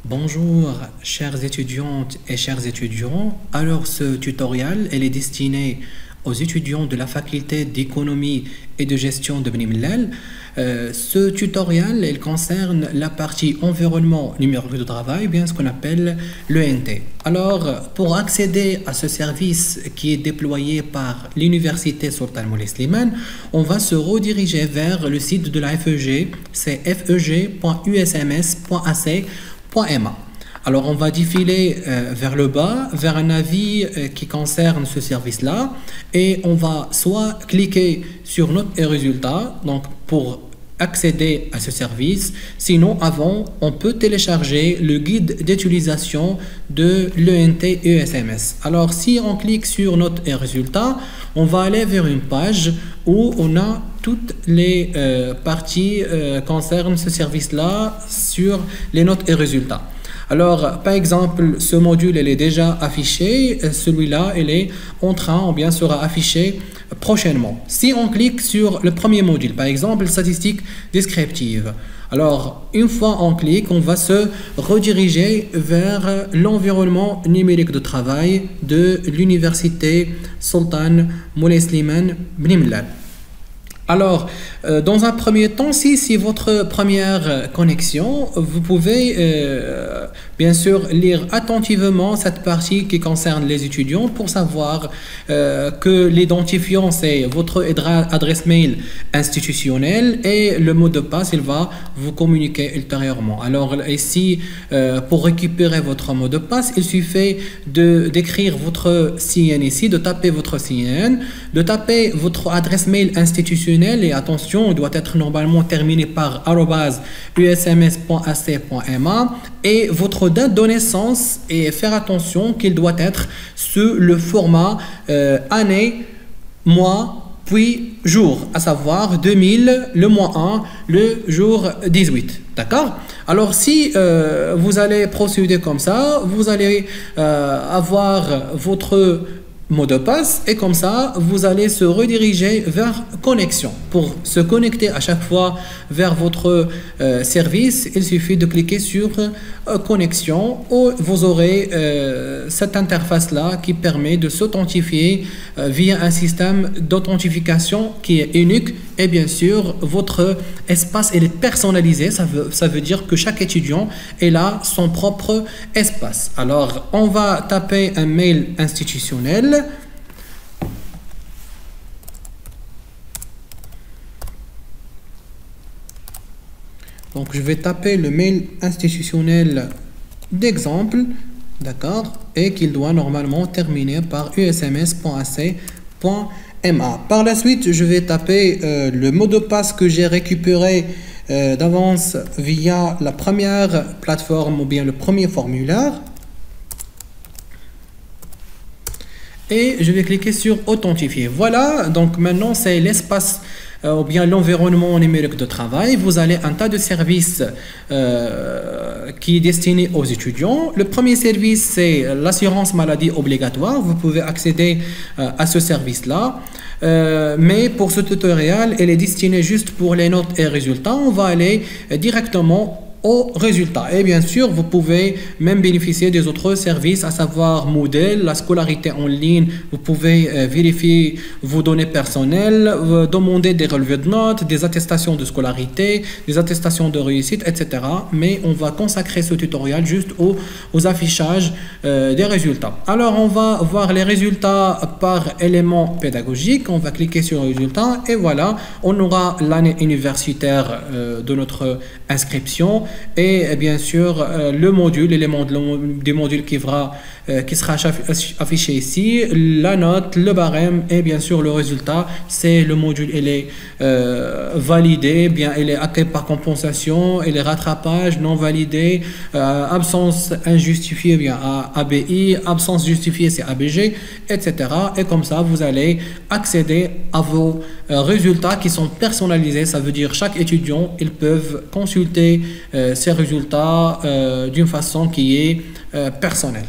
Bonjour, chères étudiantes et chers étudiants. Alors, ce tutoriel, est destiné aux étudiants de la faculté d'économie et de gestion de Bni Mellal. Ce tutoriel, il concerne la partie environnement numérique de travail, bien ce qu'on appelle l'ENT. Alors, pour accéder à ce service qui est déployé par l'université Sultan Moulay Slimane, on va se rediriger vers le site de la FEG, c'est feg.usms.ac.ma. Alors, on va défiler vers le bas, vers un avis qui concerne ce service-là, et on va soit cliquer sur notes et résultats, donc pour accéder à ce service. Sinon, avant, on peut télécharger le guide d'utilisation de l'ENT USMS. Alors, si on clique sur notes et résultats, on va aller vers une page où on a toutes les parties concernant ce service-là sur les notes et résultats. Alors, par exemple, ce module, il est déjà affiché. Celui-là, il est en train, ou bien sera affiché prochainement. Si on clique sur le premier module, par exemple, statistiques descriptives. Alors, une fois on clique, on va se rediriger vers l'environnement numérique de travail de l'université Sultan Moulay Slimane Bni Mellal. Alors, dans un premier temps, si c'est votre première connexion, vous pouvez bien sûr lire attentivement cette partie qui concerne les étudiants pour savoir que l'identifiant, c'est votre adresse mail institutionnelle et le mot de passe, il va vous communiquer ultérieurement. Alors, ici, pour récupérer votre mot de passe, il suffit d'écrire votre CN ici, de taper votre CN, de taper votre adresse mail institutionnelle. Et attention, il doit être normalement terminé par @usms.ac.ma et votre date de naissance, et faire attention qu'il doit être sur le format année, mois, puis jour, à savoir 2000, le mois 1, le jour 18. D'accord? Alors, si vous allez procéder comme ça, vous allez avoir votre mot de passe, et comme ça vous allez se rediriger vers connexion. Pour se connecter à chaque fois vers votre service, il suffit de cliquer sur connexion, où vous aurez cette interface là qui permet de s'authentifier via un système d'authentification qui est unique. Et bien sûr, votre espace est personnalisé, ça veut dire que chaque étudiant a son propre espace. Alors, on va taper un mail institutionnel. Donc, je vais taper le mail institutionnel d'exemple, d'accord, et qu'il doit normalement terminer par usms.ac.ma. Par la suite, je vais taper le mot de passe que j'ai récupéré d'avance via la première plateforme ou bien le premier formulaire. Et je vais cliquer sur authentifier. Voilà, donc maintenant c'est l'espace ou bien l'environnement numérique de travail. Vous avez un tas de services qui est destiné aux étudiants. Le premier service, c'est l'assurance maladie obligatoire. Vous pouvez accéder à ce service-là. Mais pour ce tutoriel, il est destiné juste pour les notes et résultats. On va aller directement aux résultats. Et bien sûr, vous pouvez même bénéficier des autres services, à savoir Moodle, la scolarité en ligne. Vous pouvez vérifier vos données personnelles, demander des relevés de notes, des attestations de scolarité, des attestations de réussite, etc. Mais on va consacrer ce tutoriel juste aux affichages des résultats. Alors, on va voir les résultats par élément pédagogique. On va cliquer sur résultats et voilà, on aura l'année universitaire de notre inscription. Et bien sûr le module, l'élément du module qui sera affiché ici, la note, le barème et bien sûr le résultat. C'est le module, il est validé, bien il est acquis par compensation, il est rattrapage non validé, absence injustifiée bien ABI, absence justifiée c'est ABG, etc. Et comme ça vous allez accéder à vos résultats qui sont personnalisés. Ça veut dire chaque étudiant, ils peuvent consulter ces résultats d'une façon qui est personnelle.